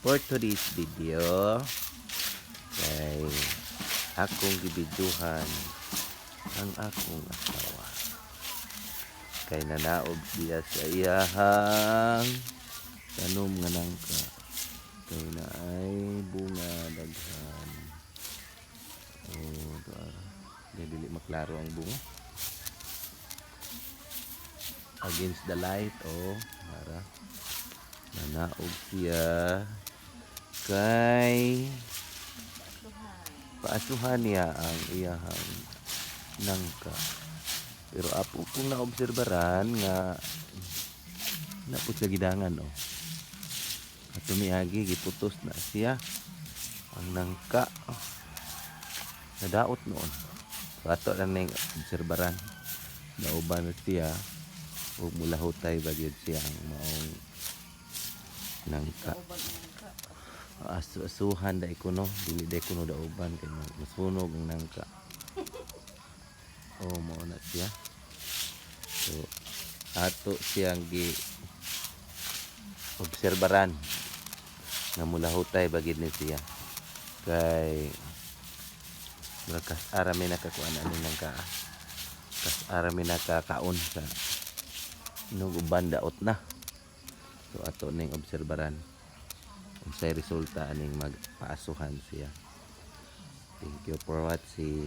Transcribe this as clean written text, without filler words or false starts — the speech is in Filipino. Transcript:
For today's video, kay akong gibidyohan ang akong asawa. Kay nanaog siya sa iyahang tanom nga nangka. Kay na ay bunga daghan. Oh, dili maklaro ang bunga. Against the light, oh, para nanaog siya kay paasuhan niya ang iyahang nangka. Pero apo kung naobserbaran nga napot sa gidangan, oh. At tumiagi giputos na siya ang nangka, oh. Nadaot noon. So ato lang na obserbaran. Nauban na siya ug mulahutay bagyod siya ang maong nangka. Asuhan dai kuno, dili dai kuno dauban kay masunog ang nangka. Oh, mao na siya. So ato siyang gi obserbaran nga mulahutay bagyod ni siya. Kay kas arami nakakuan ani nangka. Kas arami nakakaon sa nung uban daot na. So ato ning obserbaran unsay resulta aning magpaasuhan siya. Thank you for watching.